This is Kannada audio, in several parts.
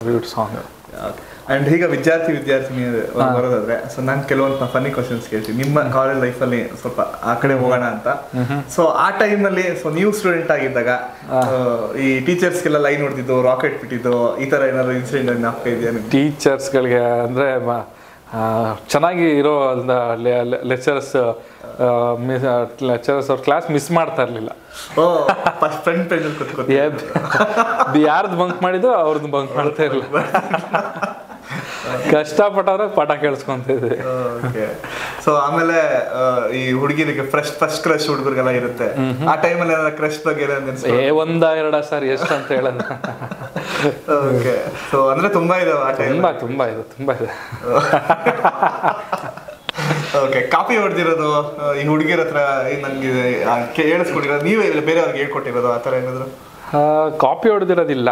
ಬ್ಯೂಟ್ ಸಾಂಗ್. ಅಂಡ್ ಈಗ ವಿದ್ಯಾರ್ಥಿನಿ ಬರೋದಾದ್ರೆ ಸೊ ನಾನು ಕೆಲವೊಂದು ಫನ್ನಿ ಕ್ವಶನ್ಸ್ ಕೇಳ್ತೀನಿ ನಿಮ್ಮ ಕಾಲೇಜ್ ಲೈಫಲ್ಲಿ ಸ್ವಲ್ಪ ಆ ಕಡೆ ಹೋಗೋಣ ಅಂತ. ಸೊ ಆ ಟೈಮಲ್ಲಿ ಸೊ ನೀವು ಸ್ಟೂಡೆಂಟ್ ಆಗಿದ್ದಾಗ ಈ ಟೀಚರ್ಸ್ಗೆಲ್ಲ ಲೈನ್ ಹೊಡೆದಿದ್ದು, ರಾಕೆಟ್ ಬಿಟ್ಟಿದ್ದು, ಈ ತರ ಏನಾದ್ರು ಇನ್ಸಿಡೆಂಟ್ ಆಗ್ತಾ ಇದೆಯಾ? ಟೀಚರ್ಸ್ಗಳಿಗೆ ಅಂದರೆ ಚೆನ್ನಾಗಿ ಇರೋ ಲೆಕ್ಚರರ್ಸ್ ಅವ್ರ ಕ್ಲಾಸ್ ಮಿಸ್ ಮಾಡ್ತಾ ಇರಲಿಲ್ಲ. ಯಾರ್ದು ಬಂಕ್ ಮಾಡಿದ್ರು ಅವ್ರದ್ದು ಬಂಕ್ ಮಾಡ್ತಾ ಇರಲಿಲ್ಲ. ಕಷ್ಟಪಟ್ಟವ್ರೆ ಪಾಠ ಕೇಳಿಸ್ಕೊಂತಿದ್ವಿ. ಸೊ ಆಮೇಲೆ ಈ ಹುಡುಗಿರಿಗೆ ಫಸ್ಟ್ ಕ್ರಶ್ ಹುಡುಗರಿಗೆಲ್ಲ ಇರುತ್ತೆ, ಆ ಟೈಮಲ್ಲಿ ಕ್ರಶ್ ಬಗ್ಗೆ ಒಂದ ಎರಡ ಸರ್ ಎಷ್ಟು ಅಂತ ಹೇಳೋದು. ಸೊ ಅಂದ್ರೆ ತುಂಬಾ ಇದೆ ಆ ಟೈಮ್. ತುಂಬಾ ಇದೆ. ಓಕೆ, ಕಾಪಿ ಹೊಡೆದಿರೋದು ಈ ಹುಡುಗಿರ ಹತ್ರ ನಂಗೆ ಹೇಳಿಸ್ಕೊಟ್ಟಿರೋದು, ನೀವೇ ಬೇರೆಯವ್ರಿಗೆ ಹೇಳ್ಕೊಟ್ಟಿರೋದು ಆ ಥರ ಏನಾದ್ರು? ಕಾಪಿ ಹೊಡೆದಿರೋದಿಲ್ಲ,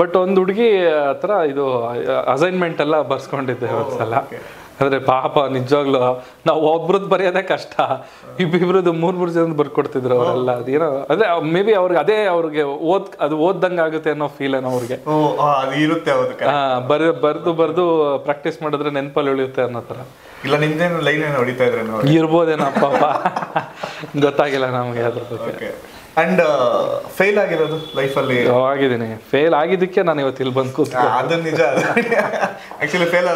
ಬಟ್ ಒಂದು ಹುಡುಗಿ ಹತ್ರ ಇದು ಅಸೈನ್ಮೆಂಟ್ ಎಲ್ಲ ಬರ್ಸ್ಕೊಂಡಿದ್ದೆ ಒಂದ್ಸಲ. ಅಂದ್ರೆ ಪಾಪ ನಿಜವಾಗ್ಲು ನಾವು ಒಬ್ರದ್ದು ಬರೆಯೋದೇ ಕಷ್ಟ, ಇಬ್ಬಿಬ್ರದ್ದು ಮೂರು ಜನ ಬರ್ಕೊಡ್ತಿದ್ರು ಅವರೆಲ್ಲ. ಅದೇನೋ ಅದೇ ಮೇ ಬಿ ಅವ್ರಿಗೆ ಓದ್ದಂಗೆ ಆಗುತ್ತೆ ಅನ್ನೋ ಫೀಲ್ ಏನೋ ಅವ್ರಿಗೆ ಬರ್ದು ಪ್ರಾಕ್ಟೀಸ್ ಮಾಡಿದ್ರೆ ನೆನಪಲ್ಲಿ ಉಳಿಯುತ್ತೆ ಅನ್ನೋ ಥರ. ಇಲ್ಲ ನಿಮ್ದೇನು ಲೈನ್ ಏನೋ ಹೊಡಿತಾ ಇದ್ರೆ ಇರ್ಬೋದೇನೋ ಪಾಪ, ಗೊತ್ತಾಗಿಲ್ಲ ನಮಗೆ ಅದ್ರ ಬಗ್ಗೆ. ಅಂಡ್ ಫೇಲ್ ಆಗಿರೋದು ಲೈಫಲ್ಲಿ? ಆಗಿದ್ದೀನಿ. ಫೇಲ್ ಆಗಿದ್ದಕ್ಕೆ ನಾನು ಇವತ್ತು ಇಲ್ಲಿ ಬಂದು ಕೂತು. ಅದು ನಿಜ. ಆಕ್ಚುಲಿ ಫೇಲ್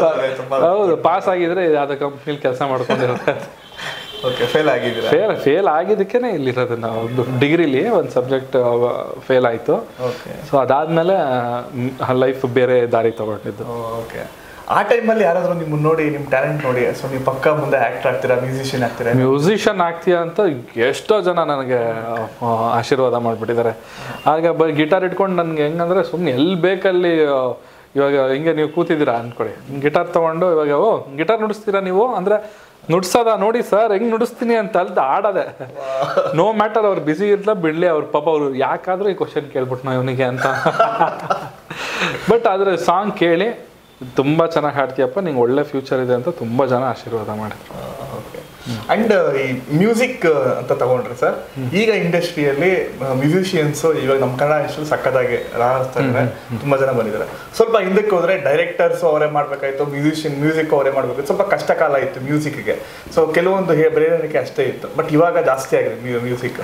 ಹೌದು, ಪಾಸ್ ಆಗಿದ್ರೆ ಯಾವ್ದೋ ಕಂಪ್ನಿಲಿ ಕೆಲಸ ಮಾಡ್ಕೊಂಡಿರುತ್ತೆ. ಓಕೆ, ಫೇಲ್ ಆಗಿದ್ದೀರಾ? ಫೇಲ್ ಆಗಿದ್ದಕ್ಕೆ ಇಲ್ಲಿರೋದು. ನಾವು ಡಿಗ್ರಿಲಿ ಒಂದು ಸಬ್ಜೆಕ್ಟ್ ಫೇಲ್ ಆಯಿತು. ಸೊ ಅದಾದ್ಮೇಲೆ ಲೈಫ್ ಬೇರೆ ದಾರಿ ತಗೊಂಡಿದ್ದು. ಓಕೆ, ಆ ಟೈಮಲ್ಲಿ ಯಾರಾದರೂ ನಿಮ್ಮನ್ನ ನೋಡಿ, ನಿಮ್ಮ ಟ್ಯಾಲೆಂಟ್ ನೋಡಿ, ಸೊ ನೀವು ಪಕ್ಕ ಮುಂದೆ ಆ್ಯಕ್ಟರ್ ಆಗ್ತೀರಾ, ಮ್ಯೂಸಿಷಿಯನ್ ಆಗ್ತೀಯಾ ಅಂತ ಎಷ್ಟೋ ಜನ ನನಗೆ ಆಶೀರ್ವಾದ ಮಾಡಿಬಿಟ್ಟಿದ್ದಾರೆ. ಆಗ ಗಿಟಾರ್ ಇಟ್ಕೊಂಡು ನನಗೆ ಹೆಂಗಂದ್ರೆ ಸುಮ್ಮನೆ ಎಲ್ಲಿ ಬೇಕಲ್ಲಿ, ಇವಾಗ ಹಿಂಗೆ ನೀವು ಕೂತಿದ್ದೀರಾ ಅಂದ್ಕೊಳ್ಳಿ, ಗಿಟಾರ್ ತೊಗೊಂಡು ಇವಾಗ ಗಿಟಾರ್ ನುಡಿಸ್ತೀರಾ ನೀವು ಅಂದರೆ ನುಡ್ಸೋದ ನೋಡಿ ಸರ್ ಹೆಂಗೆ ನುಡಿಸ್ತೀನಿ ಅಂತ ಅಲ್ದ ಆಡೋದೆ. ನೋ ಮ್ಯಾಟರ್ ಅವ್ರು ಬಿಸಿ ಇರಲ್ಲ ಬಿಡಲಿ, ಅವ್ರ ಪಾಪ ಅವರು ಯಾಕಾದರೂ ಈ ಕ್ವಶನ್ ಕೇಳ್ಬಿಟ್ಟು ನಾವು ಇವನಿಗೆ ಅಂತ. ಬಟ್ ಆದರೆ ಸಾಂಗ್ ಕೇಳಿ ತುಂಬ ಚೆನ್ನಾಗಿ ಹಾಡ್ತೀಯಪ್ಪ, ನಿಂಗೆ ಒಳ್ಳೆ ಫ್ಯೂಚರ್ ಇದೆ ಅಂತ ತುಂಬ ಜನ ಆಶೀರ್ವಾದ ಮಾಡಿದ್ರು. ಅಂಡ್ ಈ ಮ್ಯೂಸಿಕ್ ಅಂತ ತಗೊಂಡ್ರೆ ಸರ್, ಈಗ ಇಂಡಸ್ಟ್ರಿಯಲ್ಲಿ ಮ್ಯೂಸಿಷಿಯನ್ಸ್ ಇವಾಗ ನಮ್ಮ ಕನ್ನಡ ಇಂಡಸ್ಟ್ರಿ ಸಕ್ಕತ್ತಾಗಿ ರಾಣಿಸ್ತಾ ಇದ್ದಾರೆ, ತುಂಬಾ ಜನ ಬಂದಿದ್ದಾರೆ. ಸ್ವಲ್ಪ ಹಿಂದಕ್ಕೆ ಹೋದ್ರೆ ಡೈರೆಕ್ಟರ್ಸ್ ಅವರೇ ಮಾಡ್ಬೇಕಾಯ್ತು, ಮ್ಯೂಸಿಕ್ ಅವರೇ ಮಾಡ್ಬೇಕಾಯ್ತು, ಸ್ವಲ್ಪ ಕಷ್ಟ ಕಾಲ ಇತ್ತು ಮ್ಯೂಸಿಕ್ಗೆ. ಸೊ ಕೆಲವೊಂದು ಬೇರೆಯವರಿಗೆ ಅಷ್ಟೇ ಇತ್ತು, ಬಟ್ ಇವಾಗ ಜಾಸ್ತಿ ಆಗಿದೆ ಮ್ಯೂಸಿಕ್.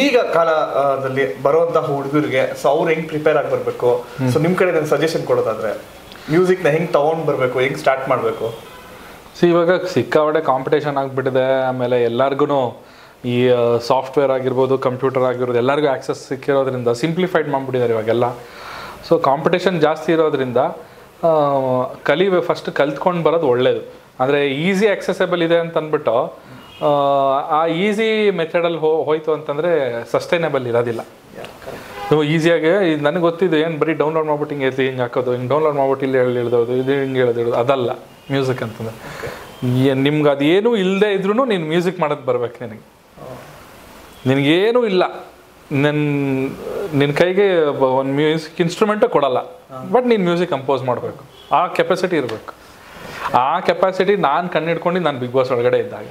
ಈಗ ಕಾಲದಲ್ಲಿ ಬರುವಂತಹ ಹುಡುಗರಿಗೆ ಸೊ ಅವ್ರು ಹೆಂಗ್ ಪ್ರಿಪೇರ್ ಆಗಿ ಬರ್ಬೇಕು? ಸೊ ನಿಮ್ ಕಡೆ ನಾನು ಸಜೆಷನ್ ಕೊಡೋದಾದ್ರೆ ಮ್ಯೂಸಿಕ್ನ ಹೆಂಗೆ ತಗೊಂಡು ಬರಬೇಕು, ಹೆಂಗೆ ಸ್ಟಾರ್ಟ್ ಮಾಡಬೇಕು? ಇವಾಗ ಸಿಕ್ಕಾಪಟ್ಟೆ ಕಾಂಪಿಟೇಷನ್ ಆಗಿಬಿಟ್ಟಿದೆ. ಆಮೇಲೆ ಎಲ್ಲರಿಗೂ ಈ ಸಾಫ್ಟ್ವೇರ್ ಆಗಿರ್ಬೋದು, ಕಂಪ್ಯೂಟರ್ ಆಗಿರ್ಬೋದು, ಎಲ್ಲರಿಗೂ ಆ್ಯಕ್ಸಸ್ ಸಿಕ್ಕಿರೋದ್ರಿಂದ ಸಿಂಪ್ಲಿಫೈಡ್ ಮಾಡಿಬಿಟ್ಟಿದ್ದಾರೆ ಇವಾಗೆಲ್ಲ. ಸೊ ಕಾಂಪಿಟೇಷನ್ ಜಾಸ್ತಿ ಇರೋದ್ರಿಂದ ಫಸ್ಟ್ ಕಲ್ತ್ಕೊಂಡು ಬರೋದು ಒಳ್ಳೆಯದು. ಅಂದರೆ ಈಸಿ ಆಕ್ಸೆಸಬಲ್ ಇದೆ ಅಂತ ಅಂದ್ಬಿಟ್ಟು ಆ ಈಸಿ ಮೆಥಡಲ್ಲಿ ಹೋಯ್ತು ಅಂತಂದರೆ ಸಸ್ಟೈನೇಬಲ್ ಇರೋದಿಲ್ಲ. ನೀವು ಈಸಿಯಾಗಿ ನನಗೆ ಗೊತ್ತಿದ್ದು ಏನು ಬರೀ ಡೌನ್ಲೋಡ್ ಮಾಡ್ಬಿಟ್ಟು ಹಿಂಗೆ ಹಾಕೋದು, ಹಿಂಗೆ ಡೌನ್ಲೋಡ್ ಮಾಡ್ಬಿಟ್ಟು ಇಲ್ಲಿ ಹೇಳಿದೋದು, ಇದು ಹಿಂಗೆ ಹೇಳಿದೋದು, ಅದಲ್ಲ ಮ್ಯೂಸಿಕ್ ಅಂತಂದ್ರೆ. ನಿಮ್ಗೆ ಅದೇನೂ ಇಲ್ಲದೆ ಇದ್ರೂ ನೀನು ಮ್ಯೂಸಿಕ್ ಮಾಡೋದು ಬರ್ಬೇಕು. ನಿನಗೇನೂ ಇಲ್ಲ, ನಿನ್ನ ಕೈಗೆ ಒಂದು ಮ್ಯೂಸಿಕ್ ಇನ್ಸ್ಟ್ರೂಮೆಂಟೇ ಕೊಡಲ್ಲ, ಬಟ್ ನೀನು ಮ್ಯೂಸಿಕ್ ಕಂಪೋಸ್ ಮಾಡಬೇಕು. ಆ ಕೆಪಾಸಿಟಿ ಇರಬೇಕು. ಆ ಕೆಪಾಸಿಟಿ ನಾನು ಕಂಡಿಡ್ಕೊಂಡು ನಾನು ಬಿಗ್ ಬಾಸ್ ಒಳಗಡೆ ಇದ್ದಾಗ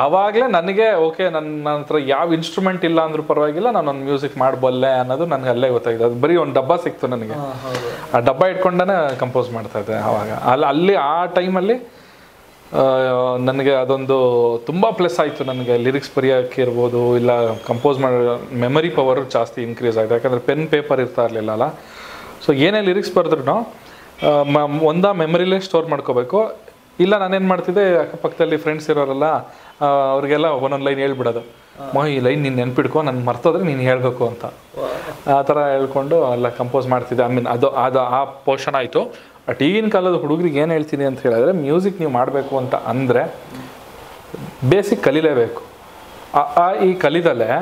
ಅವಾಗಲೇ ನನಗೆ ನನ್ನ ಹತ್ರ ಯಾವ ಇನ್ಸ್ಟ್ರೂಮೆಂಟ್ ಇಲ್ಲ ಅಂದ್ರೂ ಪರವಾಗಿಲ್ಲ, ನಾನು ಒಂದು ಮ್ಯೂಸಿಕ್ ಮಾಡಬಲ್ಲೆ ಅನ್ನೋದು ನನಗೆ ಅಲ್ಲೇ ಗೊತ್ತಾಗಿದೆ. ಅದು ಬರೀ ಒಂದು ಡಬ್ಬ ಸಿಕ್ತು ನನಗೆ, ಆ ಡಬ್ಬ ಇಟ್ಕೊಂಡೇ ಕಂಪೋಸ್ ಮಾಡ್ತಾ ಇದ್ದೆ ಅವಾಗ. ಅಲ್ಲಿ ಆ ಟೈಮಲ್ಲಿ ನನಗೆ ಅದೊಂದು ತುಂಬ ಪ್ಲಸ್ ಆಯಿತು. ನನಗೆ ಲಿರಿಕ್ಸ್ ಬರೆಯೋಕ್ಕೆ ಇರ್ಬೋದು, ಇಲ್ಲ ಕಂಪೋಸ್ ಮಾಡೋ ಮೆಮರಿ ಪವರ್ ಜಾಸ್ತಿ ಇನ್ಕ್ರೀಸ್ ಆಗಿದೆ. ಯಾಕಂದರೆ ಪೆನ್ ಪೇಪರ್ ಇರ್ತಾ ಇರಲಿಲ್ಲ ಅಲ್ಲ. ಸೊ ಏನೇ ಲಿರಿಕ್ಸ್ ಬರೆದ್ರೂ ಒಂದ ಮೆಮರಿಲೇ ಸ್ಟೋರ್ ಮಾಡ್ಕೋಬೇಕು. ಇಲ್ಲ ನಾನೇನು ಮಾಡ್ತಿದ್ದೆ, ಅಕ್ಕಪಕ್ಕದಲ್ಲಿ ಫ್ರೆಂಡ್ಸ್ ಇರೋರಲ್ಲ ಅವ್ರಿಗೆಲ್ಲ ಒಂದೊಂದು ಲೈನ್ ಹೇಳ್ಬಿಡೋದು, ಈ ಲೈನ್ ನೀನು ನೆನ್ಪಿಡ್ಕೊ, ನಾನು ಮರ್ತೋದ್ರೆ ನೀನು ಹೇಳಬೇಕು ಅಂತ. ಆ ಥರ ಹೇಳ್ಕೊಂಡು ಎಲ್ಲ ಕಂಪೋಸ್ ಮಾಡ್ತಿದ್ದೆ. ಅದು ಆ ಪೋರ್ಷನ್ ಆಯಿತು. ಬಟ್ ಈಗಿನ ಕಾಲದ ಹುಡುಗರಿಗೆ ಏನು ಹೇಳ್ತೀನಿ ಅಂತ ಹೇಳಿದ್ರೆ, ಮ್ಯೂಸಿಕ್ ನೀವು ಮಾಡಬೇಕು ಅಂತ ಅಂದರೆ ಬೇಸಿಕ್ ಕಲೀಲೇಬೇಕು. ಈ ಕಲಿದಲ್ಲೇ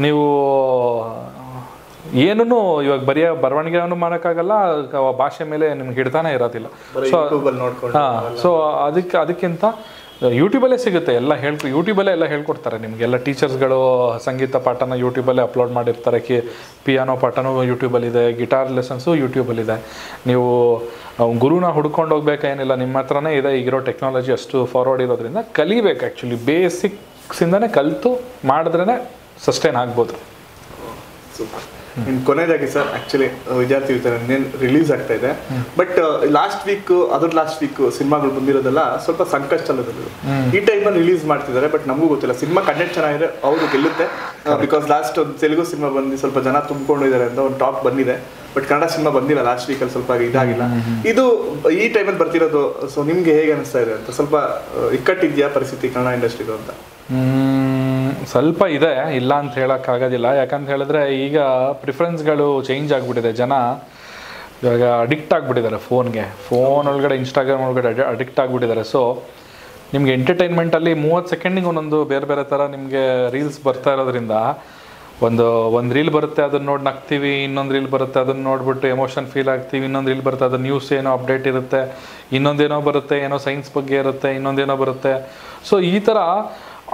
ನೀವು ಏನೂ ಇವಾಗ ಬರವಣಿಗೆಯನ್ನು ಮಾಡೋಕ್ಕಾಗಲ್ಲ, ಭಾಷೆ ಮೇಲೆ ನಿಮ್ಗೆ ಹಿಡ್ತಾನೆ ಇರೋದಿಲ್ಲ. ಸೊ ಅದಕ್ಕಿಂತ ಯೂಟ್ಯೂಬಲ್ಲೇ ಸಿಗುತ್ತೆ ಎಲ್ಲ ಯೂಟ್ಯೂಬಲ್ಲೇ ಎಲ್ಲ ಹೇಳ್ಕೊಡ್ತಾರೆ ನಿಮಗೆಲ್ಲ. ಟೀಚರ್ಸ್ಗಳು ಸಂಗೀತ ಪಾಠನ ಯೂಟ್ಯೂಬಲ್ಲೇ ಅಪ್ಲೋಡ್ ಮಾಡಿರ್ತಾರೆ, ಪಿಯಾನೋ ಪಾಠನೂ ಯೂಟ್ಯೂಬಲ್ಲಿದೆ, ಗಿಟಾರ್ ಲೆಸನ್ಸು ಯೂಟ್ಯೂಬಲ್ಲಿದೆ. ನೀವು ಗುರುನ ಹುಡ್ಕೊಂಡು ಹೋಗ್ಬೇಕೇನಿಲ್ಲ, ನಿಮ್ಮ ಹತ್ರನೇ ಇದೆ. ಈಗಿರೋ ಟೆಕ್ನಾಲಜಿ ಅಷ್ಟು ಫಾರ್ವರ್ಡ್ ಇರೋದ್ರಿಂದ ಕಲಿಬೇಕು. ಆ್ಯಕ್ಚುಲಿ ಬೇಸಿಕ್ಸಿಂದನೇ ಕಲಿತು ಮಾಡಿದ್ರೇ ಸಸ್ಟೈನ್ ಆಗ್ಬೋದು. ಸೂಪರ್. ಇನ್ನು ಕೊನೆಯದಾಗಿ ಸರ್ ಆಕ್ಚುಲಿ ವಿದ್ಯಾರ್ಥಿ ವೇತನ ರಿಲೀಸ್ ಆಗ್ತಾ ಇದೆ, ಬಟ್ ಲಾಸ್ಟ್ ವೀಕ್ ಸಿನಿಮಾಗಳು ಬಂದಿರೋದೆಲ್ಲ ಸ್ವಲ್ಪ ಸಂಕಷ್ಟದಲ್ಲಿ ಈ ಟೈಮಲ್ಲಿ ರಿಲೀಸ್ ಮಾಡ್ತಿದ್ದಾರೆ. ಬಟ್ ನಮಗೂ ಗೊತ್ತಿಲ್ಲ, ಸಿನಿಮಾ ಕಂಟೆಂಟ್ ಚೆನ್ನಾಗಿದೆ, ಹೌದು ಗೆಲ್ಲುತ್ತೆ. ಬಿಕಾಸ್ ಲಾಸ್ಟ್ ಒಂದು ತೆಲುಗು ಸಿನಿಮಾ ಬಂದು ಸ್ವಲ್ಪ ಜನ ತುಂಬಿಕೊಂಡಿದ್ದಾರೆ ಅಂತ ಒಂದು ಟಾಕ್ ಬಂದಿದೆ. ಬಟ್ ಕನ್ನಡ ಸಿನಿಮಾ ಬಂದಿಲ್ಲ ಲಾಸ್ಟ್ ವೀಕಲ್ಲಿ, ಸ್ವಲ್ಪ ಇದಾಗಿಲ್ಲ. ಇದು ಈ ಟೈಮಲ್ಲಿ ಬರ್ತಿರೋದು. ಸೊ ನಿಮ್ಗೆ ಹೇಗೆ ಅನಿಸ್ತಾ ಇದೆ ಅಂತ, ಸ್ವಲ್ಪ ಇಕ್ಕಟ್ಟಿದೆಯಾ ಪರಿಸ್ಥಿತಿ ಕನ್ನಡ ಇಂಡಸ್ಟ್ರಿದು ಅಂತ? ಸ್ವಲ್ಪ ಇದೆ, ಇಲ್ಲ ಅಂತ ಹೇಳೋಕ್ಕಾಗೋದಿಲ್ಲ. ಯಾಕಂತ ಹೇಳಿದ್ರೆ ಈಗ ಪ್ರಿಫರೆನ್ಸ್ಗಳು ಚೇಂಜ್ ಆಗಿಬಿಟ್ಟಿದೆ. ಜನ ಇವಾಗ ಅಡಿಕ್ಟ್ ಆಗಿಬಿಟ್ಟಿದ್ದಾರೆ ಫೋನ್ ಒಳಗಡೆ, ಇನ್ಸ್ಟಾಗ್ರಾಮ್ ಒಳಗಡೆ ಅಡಿಕ್ಟ್ ಆಗಿಬಿಟ್ಟಿದ್ದಾರೆ. ಸೊ ನಿಮಗೆ ಎಂಟರ್ಟೈನ್ಮೆಂಟಲ್ಲಿ 30 ಸೆಕೆಂಡಿಗೆ ಒಂದೊಂದು ಬೇರೆ ಬೇರೆ ಥರ ನಿಮಗೆ ರೀಲ್ಸ್ ಬರ್ತಾ ಇರೋದ್ರಿಂದ ಒಂದು ರೀಲ್ ಬರುತ್ತೆ, ಅದನ್ನ ನೋಡಿ ನಗ್ತೀವಿ. ಇನ್ನೊಂದು ರೀಲ್ ಬರುತ್ತೆ, ಅದನ್ನ ನೋಡ್ಬಿಟ್ಟು ಎಮೋಷನ್ ಫೀಲ್ ಆಗ್ತೀವಿ. ಇನ್ನೊಂದು ರೀಲ್ ಬರುತ್ತೆ, ಅದು ನ್ಯೂಸ್ ಏನೋ ಅಪ್ಡೇಟ್ ಇರುತ್ತೆ. ಇನ್ನೊಂದೇನೋ ಬರುತ್ತೆ, ಏನೋ ಸೈನ್ಸ್ ಬಗ್ಗೆ ಇರುತ್ತೆ. ಇನ್ನೊಂದೇನೋ ಬರುತ್ತೆ. ಸೊ ಈ ಥರ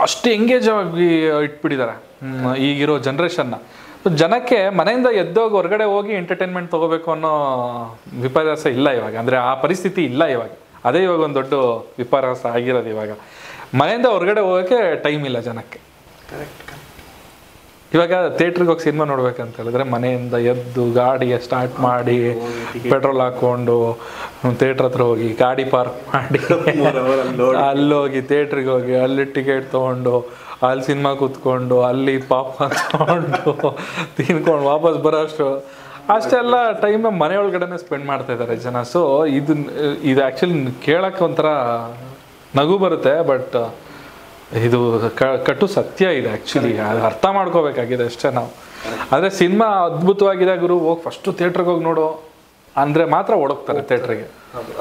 ಅಷ್ಟು ಎಂಗೇಜ್ ಆಗಿ ಇಟ್ಬಿಟ್ಟಿದ್ದಾರೆ ಈಗಿರೋ ಜನ್ರೇಷನ್ನ. ಜನಕ್ಕೆ ಮನೆಯಿಂದ ಎದ್ದೋಗಿ ಹೊರಗಡೆ ಹೋಗಿ ಎಂಟರ್ಟೈನ್ಮೆಂಟ್ ತೊಗೋಬೇಕು ಅನ್ನೋ ವಿಪರ್ಯಾಸ ಇಲ್ಲ ಇವಾಗ. ಅಂದರೆ ಆ ಪರಿಸ್ಥಿತಿ ಇಲ್ಲ ಇವಾಗ. ಅದೇ ಇವಾಗ ಒಂದು ದೊಡ್ಡ ವಿಪರ್ಯಾಸ ಆಗಿರೋದು. ಇವಾಗ ಮನೆಯಿಂದ ಹೊರಗಡೆ ಹೋಗೋಕ್ಕೆ ಟೈಮ್ ಇಲ್ಲ ಜನಕ್ಕೆ. ಇವಾಗ ಥಿಯೇಟ್ರಿಗೆ ಹೋಗಿ ಸಿನಿಮಾ ನೋಡ್ಬೇಕಂತ ಹೇಳಿದ್ರೆ ಮನೆಯಿಂದ ಎದ್ದು ಗಾಡಿಗೆ ಸ್ಟಾರ್ಟ್ ಮಾಡಿ ಪೆಟ್ರೋಲ್ ಹಾಕ್ಕೊಂಡು ಥಿಯೇಟ್ರ್ ಹತ್ರ ಹೋಗಿ ಗಾಡಿ ಪಾರ್ಕ್ ಮಾಡಿ ಅಲ್ಲೋಗಿ ಥಿಯೇಟ್ರಿಗೆ ಹೋಗಿ ಅಲ್ಲಿ ಟಿಕೆಟ್ ತೊಗೊಂಡು ಅಲ್ಲಿ ಸಿನಿಮಾ ಕೂತ್ಕೊಂಡು ಅಲ್ಲಿ ಪಾಪ್ಕಾರ್ನ್ ತೊಗೊಂಡು ತಿನ್ಕೊಂಡು ವಾಪಸ್ ಬರೋಷ್ಟು ಅಷ್ಟೆಲ್ಲ ಟೈಮ್ ಮನೆಯೊಳಗಡೆನೆ ಸ್ಪೆಂಡ್ ಮಾಡ್ತಾ ಇದ್ದಾರೆ ಜನ. ಸೊ ಇದು ಆ್ಯಕ್ಚುಲಿ ಕೇಳೋಕ್ಕೆ ಒಂಥರ ನಗು ಬರುತ್ತೆ, ಬಟ್ ಇದು ಕಟ್ಟು ಸತ್ಯ ಇದೆ. ಆ್ಯಕ್ಚುಲಿ ಅರ್ಥ ಮಾಡ್ಕೋಬೇಕಾಗಿದೆ ಅಷ್ಟೇ ನಾವು. ಆದರೆ ಸಿನಿಮಾ ಅದ್ಭುತವಾಗಿದೆ ಗುರು, ಹೋಗಿ ಫಸ್ಟು ಥಿಯೇಟ್ರಿಗೆ ಹೋಗಿ ನೋಡು ಅಂದರೆ ಮಾತ್ರ ಓಡೋಗ್ತಾರೆ ಥಿಯೇಟ್ರಿಗೆ.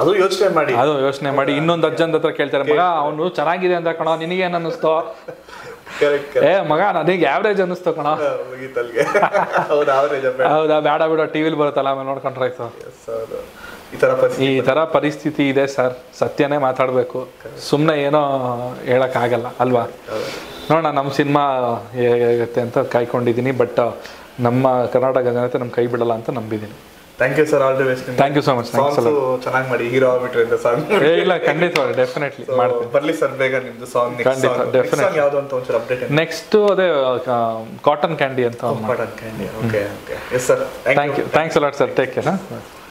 ಅದು ಯೋಚನೆ ಮಾಡಿ ಇನ್ನೊಂದು ಅಜ್ಜನ ಹತ್ರ ಕೇಳ್ತಾರೆ, ಮಗ ಅವನು ಚೆನ್ನಾಗಿದೆ ಅಂತ ಕಣೋ, ನಿನಗೇನು ಅನ್ನಿಸ್ತೋ? ಮಗ ನನಗೆ ಆವ್ರೇಜ್ ಅನ್ನಿಸ್ತು ಕಣೋ. ಹೌದಾ, ಬೇಡ ಬಿಡೋ, ಟಿವಿಲಿ ಬರುತ್ತಲ್ಲ ಆಮೇಲೆ ನೋಡ್ಕೊಂಡ್ರೆ ಆಯ್ತು. ಈ ಥರ ಪರಿಸ್ಥಿತಿ ಇದೆ ಸರ್. ಸತ್ಯನೇ ಮಾತಾಡಬೇಕು, ಸುಮ್ಮನೆ ಏನೋ ಹೇಳೋಕ್ಕಾಗಲ್ಲ ಅಲ್ವಾ? ನೋಡೋಣ ನಮ್ಮ ಸಿನಿಮಾ ಹೇಗಾಗುತ್ತೆ ಅಂತ ಕಾಯ್ಕೊಂಡಿದ್ದೀನಿ. ಬಟ್ ನಮ್ಮ ಕರ್ನಾಟಕ ಜನತೆ ನಮ್ಮ ಕೈ ಬಿಡಲ್ಲ ಅಂತ ನಂಬಿದ್ದೀನಿ. Thank you sir, all the best. Thank you so much. ಚೆನ್ನಾಗಿ ಮಾಡಿ, ಹೀರೋ ಆಗ್ಬಿಟ್ರೆ ಅಂತ ಸಾಂಗ್. ಇಲ್ಲ, ಖಂಡಿತವಾಗಿ ಡೆಫಿನೆಟ್ಲಿ ಮಾಡ್ತೀನಿ. ಬರ್ಲಿ ಸರ್ ಬೇಗ ನಿಮ್ದು ಸಾಂಗ್. ಖಂಡಿತ, ಡೆಫಿನೆಟ್ಲಿ. ಯಾವುದು ಅಂತ ಒಂಚೂರು ಅಪ್ಡೇಟ್. ನೆಕ್ಸ್ಟ್ ಅದೇ ಕಾಟನ್ ಕ್ಯಾಂಡಿ ಅಂತ. Cotton candy. Okay okay. Yes sir, thank you. Thanks a lot sir. Take care.